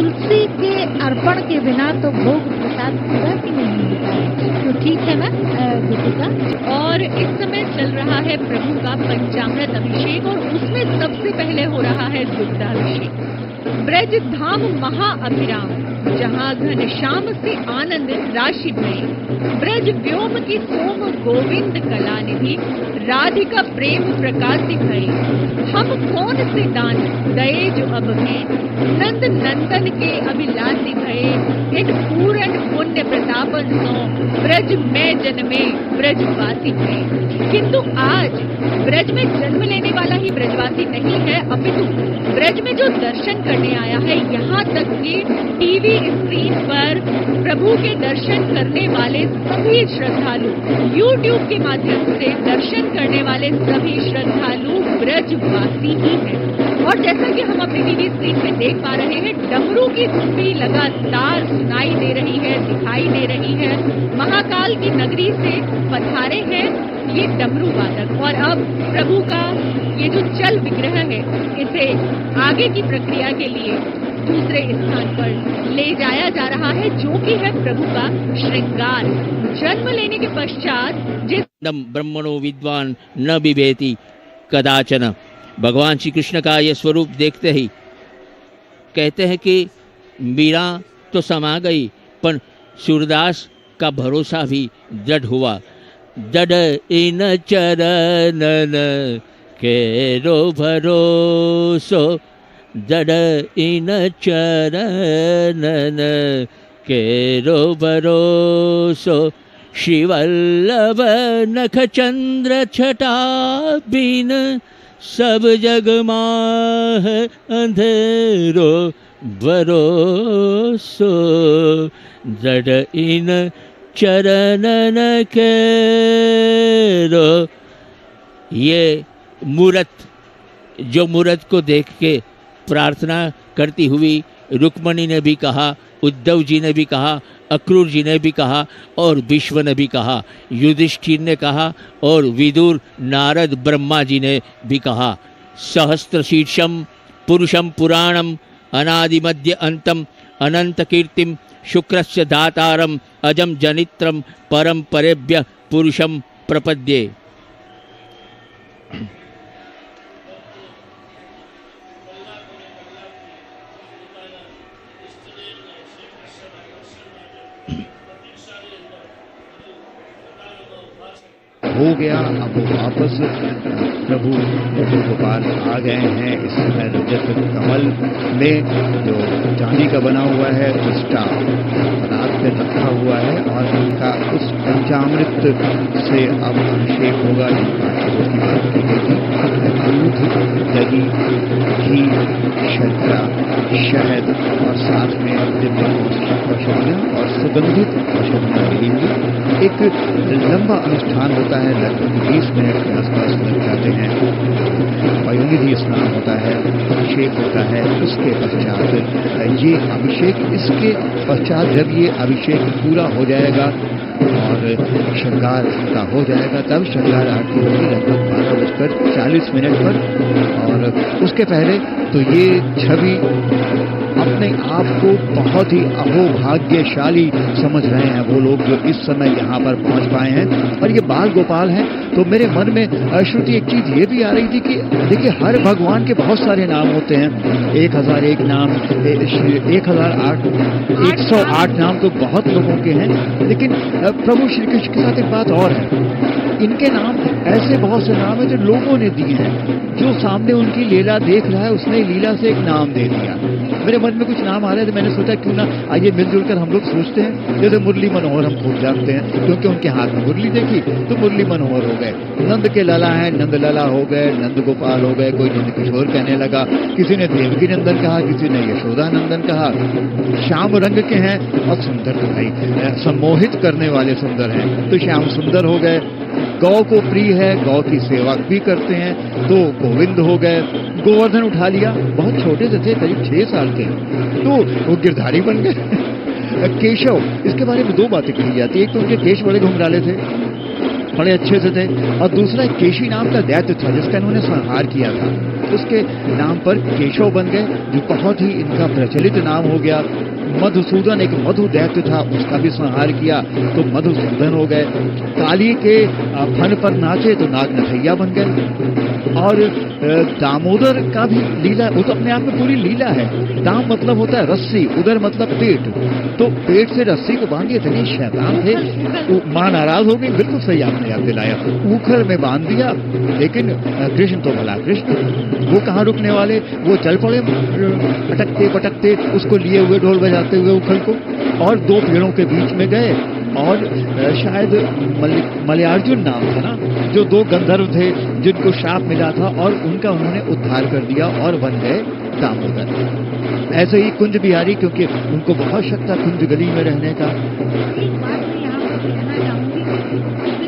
तुलसी के अर्पण के बिना तो भोग प्रसाद पूरा भी नहीं होता है। तो ठीक है ना दीपिका? और इस समय चल रहा है प्रभु का पंचामृत अभिषेक और उसमें सबसे पहले हो रहा है दुग्धाभिषेक। ब्रज धाम महाअभिराम, जहाँ घनश्याम से आनंद राशि भई, ब्रज व्योम की सोम गोविंद कलानिधि, राधिका प्रेम प्रकाशि भई, हम कौन से दान दये जो अब हैं, नंद नंदन के अभिलाषी भये, इन पूर्ण पुण्य प्रतापन सो, ब्रज में जन्मे ब्रजवासी भये। किंतु आज ब्रज में जन्म लेने वाला ही ब्रजवासी नहीं है, अपितु ब्रज में जो दर्शन करने आया है, यहाँ तक कि टीवी स्क्रीन पर प्रभु के दर्शन करने वाले सभी श्रद्धालु, YouTube के माध्यम से दर्शन करने वाले सभी श्रद्धालु ब्रजवासी ही हैं। और जैसा कि हम अपनी टीवी स्क्रीन में देख पा रहे हैं, डमरू की धुन लगातार सुनाई दे रही है, दिखाई दे रही है। महाकाल की नगरी से पधारे हैं ये डमरू वादक, और अब प्रभु का ये जो चल विग्रह है, इसे आगे की प्रक्रिया के लिए दूसरे स्थान पर ले जाया जा रहा है, जो कि है प्रभु का श्रृंगार। जन्म लेने के पश्चात जिस ब्रह्मणो विद्वान न बिभेति कदाचन, भगवान श्री कृष्ण का यह स्वरूप देखते ही कहते हैं कि मीरा तो समा गई, पर सूरदास का भरोसा भी दृढ़ हुआ। दृढ़ इन चरणन केरो भरोसो, दृढ़ इन चरणन केरो भरोसो, श्रीवल्लभ नख चंद्र छटा बिन, सब जग माह अंधेरो भरोसो, दृढ़ इन चरणन केरो। ये मूरत, जो मूरत को देख के प्रार्थना करती हुई रुक्मणी ने भी कहा, उद्धव जी ने भी कहा, अक्रूर जी ने भी कहा और विश्व ने भी कहा, युधिष्ठिर ने कहा और विदुर, नारद, ब्रह्मा जी ने भी कहा। सहस्त्र शीर्षम पुरुषम पुराणम, अनादि मध्य अंतम, अनंत कीर्तिम, शुक्रस्य दातारम, अजम जनित्रम, परम परेभ्य पुरुषम प्रपद्ये। हो गया। अब वापस प्रभु गोपाल आ गए हैं। इस समय रजत कमल में जो चांदी का बना हुआ है उसका पदार्थ पे रखा हुआ है और उनका उस पंचामृत से अब अभिषेक होगा। जिनका बात की गई थी, दूध, दही, घी, शर्करा, शहद और साथ में दिव्य औषधियाँ और सुगंधित औषधियाँ मिलेंगी। एक लंबा अनुष्ठान होता है, लगभग 20 मिनट के आसपास लग जाते हैं। पयोनिधि स्नान होता है, अभिषेक होता है। उसके पश्चात ये अभिषेक, इसके पश्चात जब ये अभिषेक पूरा हो जाएगा और श्रृंगार का हो जाएगा, तब श्रृंगार आरती होगी लगभग 12:40 पर। और उसके पहले तो ये छवि अपने आप को बहुत ही अहोभाग्यशाली समझ रहे हैं वो लोग जो इस समय यहाँ पर पहुँच पाए हैं। और ये बाल गोपाल हैं, तो मेरे मन में श्रुति एक चीज ये भी आ रही थी कि देखिए हर भगवान के बहुत सारे नाम होते हैं। 1001 नाम, 108 नाम तो बहुत लोगों के हैं, लेकिन प्रभु श्री कृष्ण के साथ एक बात और है, इनके नाम ऐसे बहुत से नाम हैं जो लोगों ने दिए हैं। जो सामने उनकी लीला देख रहा है उसने लीला से एक नाम दे दिया। मेरे मन में कुछ नाम आ रहे थे, मैंने सोचा क्यों ना आइए मिलजुल कर हम लोग सोचते हैं। जैसे मुरली मनोहर हम खूब जानते हैं क्योंकि उनके हाथ में मुरली देखी तो मुरली मनोहर हो गए। नंद के लला हैं, नंद लला हो गए, नंद गोपाल हो गए, कोई नंद किशोर कहने लगा, किसी ने देवकी नंदन कहा, किसी ने यशोदा नंदन कहा। श्याम रंग के हैं और सुंदर तो भाई सम्मोहित करने वाले सुंदर हैं तो श्याम सुंदर हो गए। गौ को प्रिय है, गौ की सेवा भी करते हैं तो गोविंद हो गए। गोवर्धन उठा लिया, बहुत छोटे से थे, करीब 6 साल के, तो वो गिरधारी बन गए। केशव, इसके बारे में 2 बातें कही जाती है। एक तो उनके केश बड़े घुंघराले थे, बड़े अच्छे से थे, और दूसरा केशी नाम का दैत्य था जिसका इन्होंने संहार किया था। उसके नाम पर केशव बन गए, जो बहुत ही इनका प्रचलित नाम हो गया। मधुसूदन एक मधु दैत्य था, उसका भी संहार किया तो मधुसूदन हो गए। काली के फन पर नाचे तो नाग नथैया बन गए। और दामोदर का भी लीला, वो तो अपने आप में पूरी लीला है। दाम मतलब होता है रस्सी, उदर मतलब पेट, तो पेट से रस्सी को बांधिए। इतने शैतान थे, मां नाराज हो गई। बिल्कुल सही आपने याद दिलाया, उखल में बांध दिया। लेकिन कृष्ण तो भला कृष्ण, वो कहाँ रुकने वाले, वो चल पड़े अटकते पटकते, उसको लिए हुए ढोल बजाते हुए उखल को, और दो पेड़ों के बीच में गए। और शायद मलयार्जुन नाम था ना, जो दो गंधर्व थे जिनको शाप मिला था, और उनका उन्होंने उद्धार कर दिया और बन गए दामोदर। ऐसे ही कुंज बिहारी, क्योंकि उनको बहुत शक था कुंज गली में रहने का। एक बात मैं यहाँ पर कहना चाहूंगी,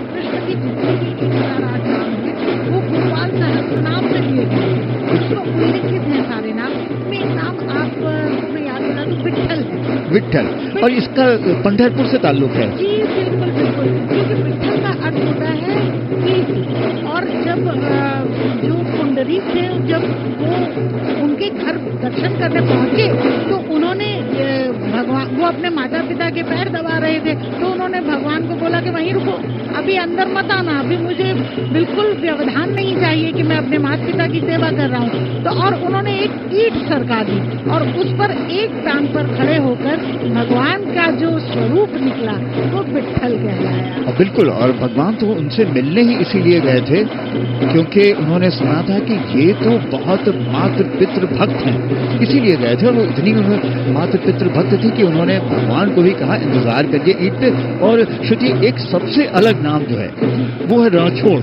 कृष्ण की जितने भी 108 नाम है वो गोपाल सहस्त्रनाम से लिए गए, उसमें उल्लिखित है सारे नाम। में एक नाम आप याद दिला तो विट्ठल है। विट्ठल, और इसका पंढरपुर से ताल्लुक है। जी बिल्कुल बिल्कुल, क्योंकि विट्ठल का अर्थ होता है कि, और जब जो पुंडरीक थे, जब वो उनके घर दर्शन करने पहुंचे तो उन्होंने भगवान, वो अपने माता पिता के पैर दबा रहे थे, तो उन्होंने भगवान को बोला कि वहीं रुको, अभी अंदर मत आना, अभी मुझे बिल्कुल व्यवधान नहीं चाहिए कि मैं अपने माता पिता की सेवा कर रहा हूँ। तो और उन्होंने एक ईंट सरका दी और उस पर एक टांग पर खड़े होकर भगवान का जो स्वरूप निकला वो विट्ठल कहलाया। बिल्कुल, और भगवान तो उनसे मिलने ही इसीलिए गए थे क्योंकि उन्होंने सुना था कि ये तो बहुत मातृ पितृ भक्त हैं, इसीलिए गए थे। और वो इतनी मातृ पितृ भक्त थी कि उन्होंने भगवान को भी कहा इंतजार करिए ईंट पे। और श्रुति, एक सबसे अलग नाम जो है वो है रणछोड़।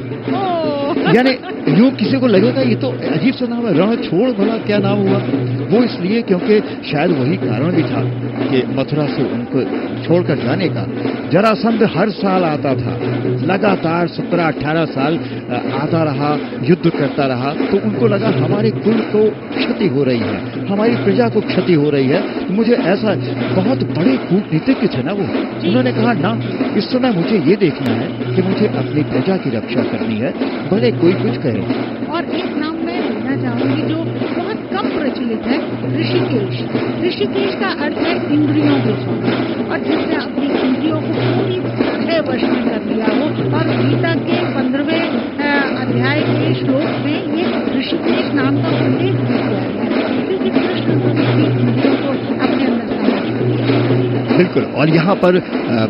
यानी यूं किसी को लगेगा ये तो अजीब सा नाम है, रणछोड़, भला क्या नाम हुआ? वो इसलिए क्योंकि शायद वही कारण भी था कि मथुरा से उनको छोड़कर जाने का। जरासंध हर साल आता था, लगातार 17-18 साल आता रहा, युद्ध करता रहा, तो उनको लगा हमारे कुल को क्षति हो रही है, हमारी प्रजा को क्षति हो रही है। मुझे ऐसा, बहुत बड़े कूटनीतिज्ञ थे ना वो, उन्होंने कहा ना, इस समय मुझे ये देखना है कि मुझे अपनी प्रजा की रक्षा करनी है, भले कोई कुछ कहे। और एक नाम मैं लेना चाहूंगी जो बहुत कम प्रचलित है, ऋषिकेश। ऋषिकेश का अर्थ है इंद्रियों के स्वामी, और जिसने अपनी इंद्रियों को पूरी तरह वश में कर लिया हो। और गीता के 15वें अध्याय के श्लोक में ये ऋषिकेश नाम का उल्लेख किया गया है, क्योंकि कृष्ण अपनी इंद्रियों को अपने अंदर समाहित। बिल्कुल, और यहाँ पर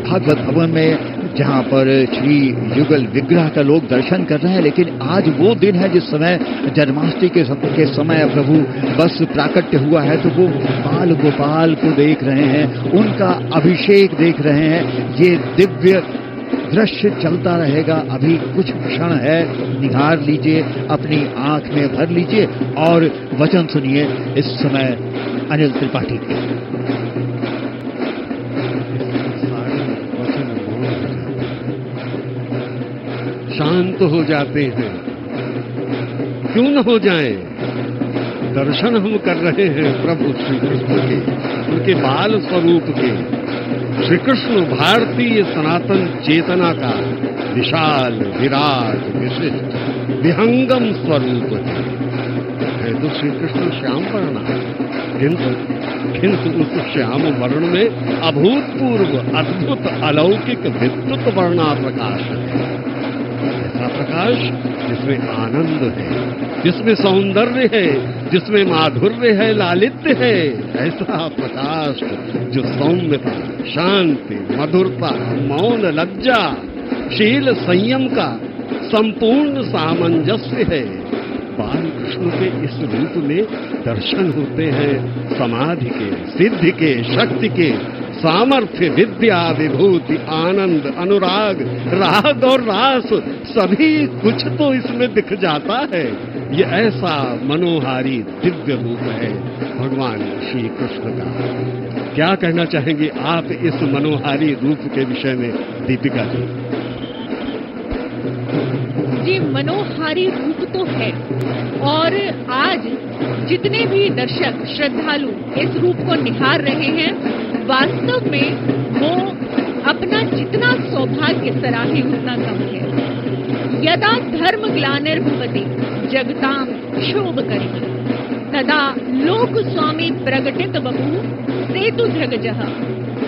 भागवत भवन में जहाँ पर श्री युगल विग्रह का लोग दर्शन कर रहे हैं, लेकिन आज वो दिन है जिस समय जन्माष्टमी के समय प्रभु बस प्राकट्य हुआ है, तो वो बाल गोपाल को देख रहे हैं, उनका अभिषेक देख रहे हैं। ये दिव्य दृश्य चलता रहेगा, अभी कुछ क्षण है, निहार लीजिए, अपनी आंख में भर लीजिए और वचन सुनिए इस समय अनिल त्रिपाठी के। शांत हो जाते हैं, क्यों न हो जाएं? दर्शन हम कर रहे हैं प्रभु श्री कृष्ण के, उनके बाल स्वरूप के। श्री कृष्ण भारतीय सनातन चेतना का विशाल, विराट, विशिष्ट, विहंगम स्वरूप है। तो श्री कृष्ण श्याम वर्ण, किंतु उस श्याम वर्ण में अभूतपूर्व, अद्भुत, अलौकिक, विद्युत वर्णा प्रकाश है। ऐसा प्रकाश जिसमें आनंद है, जिसमें सौंदर्य है, जिसमें माधुर्य है, लालित्य है। ऐसा प्रकाश जो सौम्यता, शांति, मधुरता, मौन, लज्जा, शील, संयम का संपूर्ण सामंजस्य है। बाल कृष्ण के इस रूप में दर्शन होते हैं समाधि के, सिद्धि के, शक्ति के, सामर्थ्य, विद्या, विभूति, आनंद, अनुराग, राग और रास, सभी कुछ तो इसमें दिख जाता है। ये ऐसा मनोहारी दिव्य रूप है भगवान श्री कृष्ण का। क्या कहना चाहेंगे आप इस मनोहारी रूप के विषय में, दीपिका जी? जी, मनोहारी रूप तो है, और आज जितने भी दर्शक, श्रद्धालु इस रूप को निहार रहे हैं, वास्तव में वो अपना जितना सौभाग्य सराहे उतना कम है। यदा धर्म ग्लानिर्भवति जगतां क्षोभकरी तदा लोक स्वामी प्रगटित बभूव सेतु धृगजः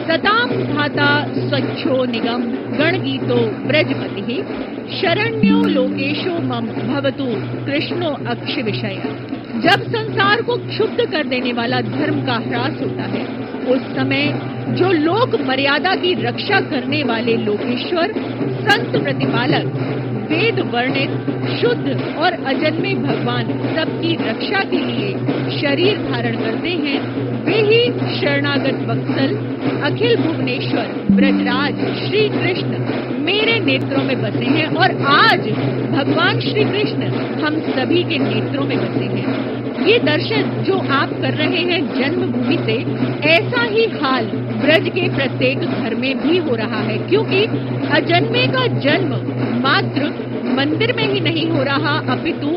सतां धाता स्वच्छो निगम गणगीतो ब्रजपतिः शरण्यो लोकेशो मम भवतु कृष्णो अक्ष विषय। जब संसार को क्षुब्ध कर देने वाला धर्म का ह्रास होता है, उस समय जो लोक मर्यादा की रक्षा करने वाले लोकेश्वर संत प्रतिपालक वेद वर्णित शुद्ध और अजन्मे भगवान सबकी रक्षा के लिए शरीर धारण करते हैं, वे ही शरणागत वत्सल अखिल भुवनेश्वर ब्रजराज श्री कृष्ण मेरे नेत्रों में बसे हैं और आज भगवान श्री कृष्ण हम सभी के नेत्रों में बसे हैं। ये दर्शन जो आप कर रहे हैं जन्मभूमि से, ऐसा ही हाल ब्रज के प्रत्येक घर में भी हो रहा है, क्योंकि अजन्मे का जन्म मात्र मंदिर में ही नहीं हो रहा, अपितु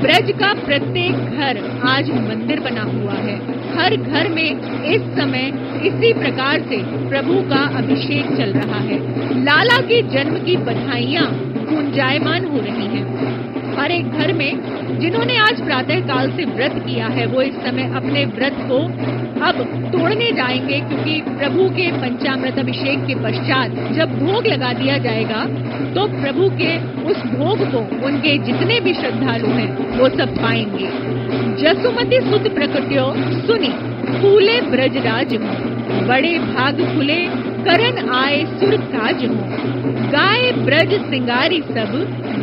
ब्रज का प्रत्येक घर आज मंदिर बना हुआ है। हर घर में इस समय इसी प्रकार से प्रभु का अभिषेक चल रहा है। लाला के जन्म की बधाइयां गुंजायमान हो रही हैं। हर एक घर में जिन्होंने आज प्रातः काल से व्रत किया है, वो इस समय अपने व्रत को अब तोड़ने जाएंगे, क्योंकि प्रभु के पंचामृत अभिषेक के पश्चात जब भोग लगा दिया जाएगा तो प्रभु के उस भोग को उनके जितने भी श्रद्धालु हैं वो सब पाएंगे। जसुमती सुत प्रकट्यो सुनी फूले ब्रजराज हो, बड़े भाग खुले करन आए सुर काज हो, गाय ब्रज सिंगारी सब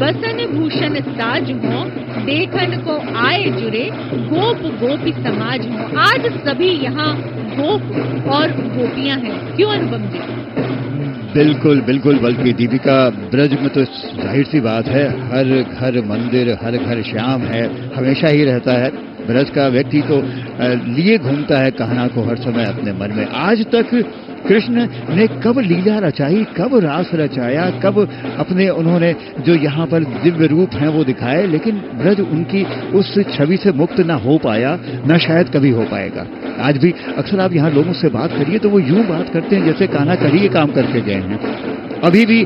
बसन भूषण साज हो, देखन को आए जुरे गोप गोपी समाज हो। आज सभी यहाँ गोप और गोपियां हैं, क्यों अनुपम जी? बिल्कुल बिल्कुल, बल्कि दीपिका, ब्रज में तो जाहिर सी बात है, हर घर मंदिर, हर घर श्याम है, हमेशा ही रहता है। ब्रज का व्यक्ति तो लिए घूमता है कहना को हर समय अपने मन में। आज तक कृष्ण ने कब लीला रचाई, कब रास रचाया, कब अपने उन्होंने जो यहाँ पर दिव्य रूप हैं वो दिखाए, लेकिन ब्रज उनकी उस छवि से मुक्त न हो पाया, न शायद कभी हो पाएगा। आज भी अक्सर आप यहाँ लोगों से बात करिए तो वो यूं बात करते हैं जैसे कान्हा कड़ी ये काम करके गए हैं। अभी भी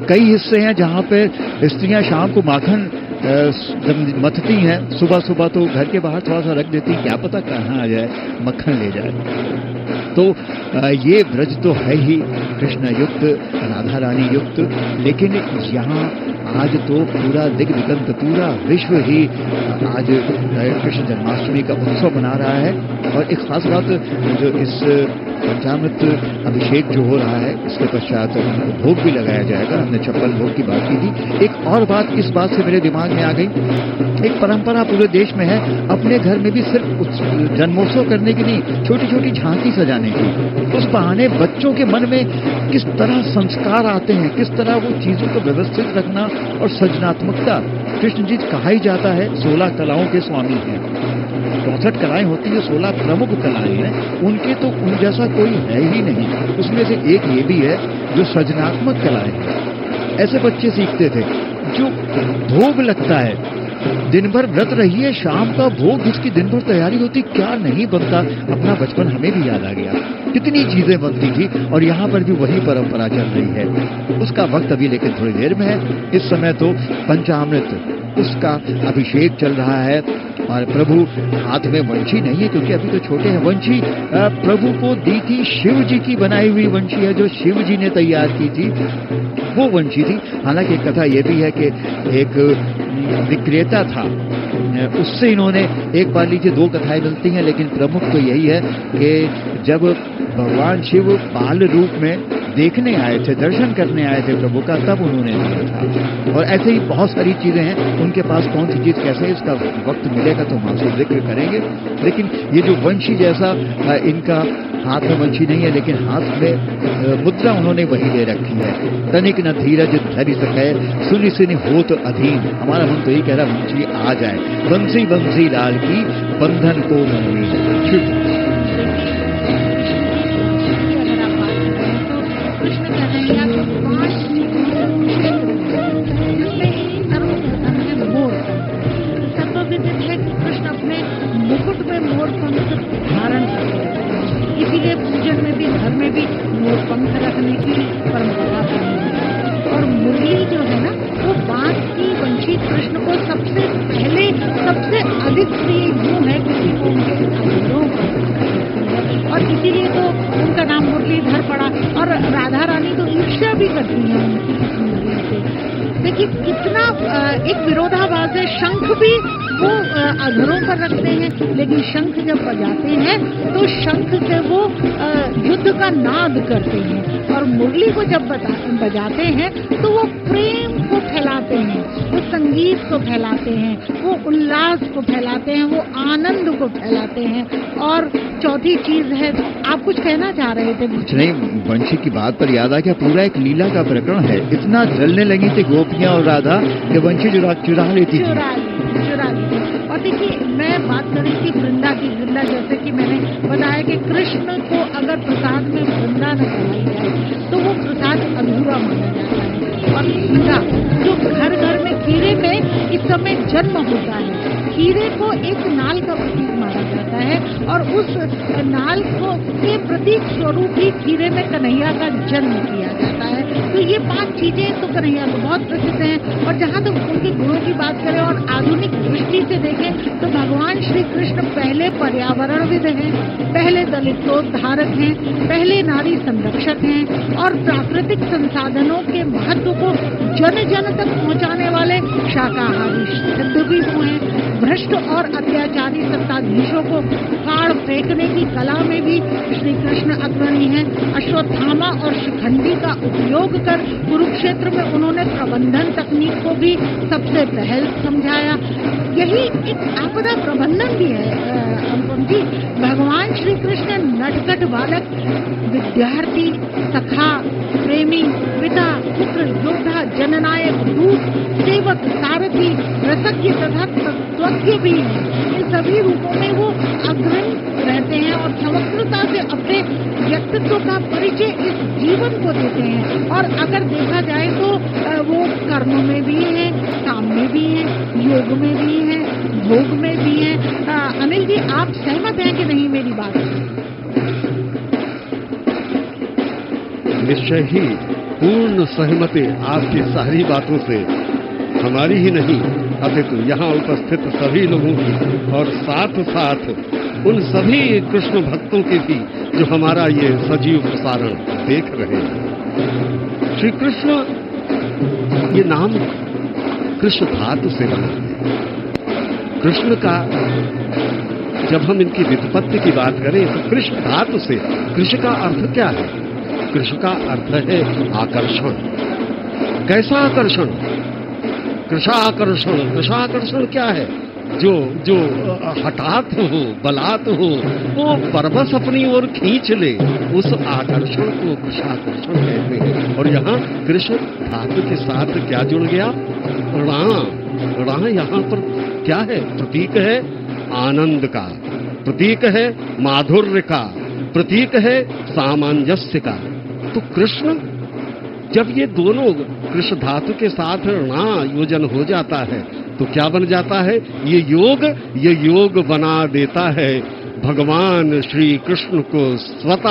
कई हिस्से हैं जहाँ पे स्त्रियां शाम को माखन मथती हैं, सुबह सुबह तो घर के बाहर थोड़ा सा रख देती, क्या पता कहाँ आ जाए, मक्खन ले जाए। तो ये ब्रज तो है ही कृष्ण युक्त, राधा रानी युक्त, लेकिन यहाँ आज तो पूरा दिग्विगंत, पूरा विश्व ही आज कृष्ण जन्माष्टमी का उत्सव मना रहा है। और एक खास बात, जो इस पंचामृत अभिषेक जो हो रहा है, इसके पश्चात भोग भी लगाया जाएगा। हमने 56 भोग की बात की थी। एक और बात इस बात से मेरे दिमाग में आ गई, एक परंपरा पूरे देश में है, अपने घर में भी सिर्फ जन्मोत्सव करने की नहीं, छोटी छोटी झांकी सजाने की। उस बहाने बच्चों के मन में किस तरह संस्कार आते हैं, किस तरह वो चीजों को व्यवस्थित रखना और सृजनात्मकता। कृष्ण जी कहा ही जाता है 16 कलाओं के स्वामी हैं। 64 कलाएं होती है, 16 प्रमुख कलाएं हैं, उनके तो उन जैसा कोई है ही नहीं। उसमें से एक ये भी है जो सृजनात्मक कलाएं हैं। ऐसे बच्चे सीखते थे जो भोग लगता है, दिन भर व्रत रहिए, शाम का भोग जिसकी दिन भर तैयारी होती, क्या नहीं बनता। अपना बचपन हमें भी याद आ गया, कितनी चीजें बनती थी, और यहाँ पर भी वही परंपरा चल रही है। उसका वक्त अभी लेकिन थोड़ी देर में है। इस समय तो पंचामृत, उसका अभिषेक चल रहा है, और प्रभु हाथ में वंशी नहीं है क्योंकि अभी तो छोटे हैं। वंशी प्रभु को दी थी, शिव जी की बनाई हुई वंशी है, जो शिव जी ने तैयार की थी, वो वंशी थी। हालांकि एक कथा ये भी है कि एक विक्रेता था, उससे इन्होंने, एक बार लीजिए 2 कथाएं मिलती हैं, लेकिन प्रमुख तो यही है कि जब भगवान शिव बाल रूप में देखने आए थे, दर्शन करने आए थे प्रभु का, तब उन्होंने दिया था। और ऐसे ही बहुत सारी चीजें हैं, उनके पास कौन सी चीज कैसे, इसका वक्त मिलेगा तो हम आपसे जिक्र करेंगे। लेकिन ये जो वंशी जैसा, इनका हाथ में वंशी नहीं है, लेकिन हाथ में मुद्रा उन्होंने वही ले रखी है। तनिक न धीरज धरि सकै, सुनि सुनि होत अधीन। हमारा मन तो यही कह रहा वंशी आ जाए, बंसी बंसी लाल की बंधन को मनवी। इसीलिए पूजन में भी, घर में भी मोर पंख रखने की इसीलिए तो उनका नाम मुरलीधर पड़ा। और राधा रानी तो ईर्ष्या भी करती हैं उनकी इस मुरली से। देखिए कितना एक विरोधाभास है। शंख भी वो अधरों पर रखते हैं, लेकिन शंख जब बजाते हैं तो शंख से वो युद्ध का नाद करते हैं, और मुरली को जब बजाते हैं तो वो प्रेम को फैलाते हैं, वो संगीत को फैलाते हैं, वो उल्लास को फैलाते हैं, वो आनंद को फैलाते हैं। और चौथी चीज है, आप कुछ कहना चाह रहे थे? कुछ नहीं, बंशी की बात पर याद आ गया, पूरा एक लीला का प्रकरण है। इतना जलने लगी थी गोपियां और राधा कि बंशी चुरा लेती थी। चुरा ली। और देखिए मैं बात कर रही थी वृंदा की। वृंदा जैसे कि मैंने बताया कि कृष्ण को अगर प्रसाद में वृंदा न खिलाई जाए तो वो प्रसाद अधूरा माना जाता है। और खीरा, जो घर घर में खीरे में इस समय जन्म होता है, खीरे को एक नाल का प्रतीक माना जाता है, और उस नाल को के प्रतीक स्वरूप ही खीरे में कन्हैया का जन्म किया जाता है। तो ये 5 चीजें तो कन्हैया को बहुत प्रसिद्ध हैं। और जहाँ तक उनके गुणों की बात करें और आधुनिक दृष्टि से देखें तो भगवान श्री कृष्ण पहले पर्यावरणविद हैं, पहले दलितोद्धारक हैं, पहले नारी संरक्षक हैं, और प्राकृतिक संसाधनों के महत्व को जन जन तक पहुँचाने वाले शाकाहारी सिद्ध भी हुए हैं। भ्रष्ट और अत्याचारी सत्ताधीशों को फाड़ फेंकने की कला में भी श्री कृष्ण अग्रणी हैं। अश्वत्थामा और शिखंडी का उपयोग कर कुरुक्षेत्र में उन्होंने प्रबंधन तकनीक को भी सबसे पहल समझाया। यही एक आपदा प्रबंधन भी है अनुपम जी। भगवान श्री कृष्ण नटखट बालक, विद्यार्थी, सखा, प्रेमी, पिता, पुत्र, योद्धा, जननायक, दूत, सेवक, सारथी, रसज्ञ तथा तत्वज्ञ भी हैं। इन सभी रूपों में वो अग्रणी रहते हैं और समग्रता से अपने व्यक्तित्व का परिचय इस जीवन को देते हैं। और अगर देखा जाए तो वो कर्म में भी है, काम में भी है, योग में भी है, भोग में भी है। अनिल जी, आप सहमत हैं कि नहीं मेरी बात? निश्चय ही पूर्ण सहमति आपकी सारी बातों से, हमारी ही नहीं अपितु यहाँ उपस्थित सभी लोगों की, और साथ साथ उन सभी कृष्ण भक्तों की भी जो हमारा ये सजीव प्रसारण देख रहे हैं। श्री कृष्ण, ये नाम कृष्ण धातु से बना है। कृष्ण का जब हम इनकी व्युत्पत्ति की बात करें तो कृष्ण धातु से, कृष्ण का अर्थ क्या है? कृष्ण का अर्थ है आकर्षण। कैसा आकर्षण? कृषाकर्षण। कृषाकर्षण क्या है? जो हठात हो, बलात् हो, वो परबस अपनी ओर खींच ले, उस आकर्षण को कृषाकर्षण कहते हैं। और यहाँ कृष्ण धातु के साथ क्या जुड़ गया? णा यहाँ पर क्या है? प्रतीक है आनंद का, प्रतीक है माधुर्य का, प्रतीक है सामंजस्य का। तो कृष्ण, जब ये दोनों कृष्ण धातु के साथ णा योजन हो जाता है तो क्या बन जाता है? ये योग बना देता है भगवान श्री कृष्ण को स्वतः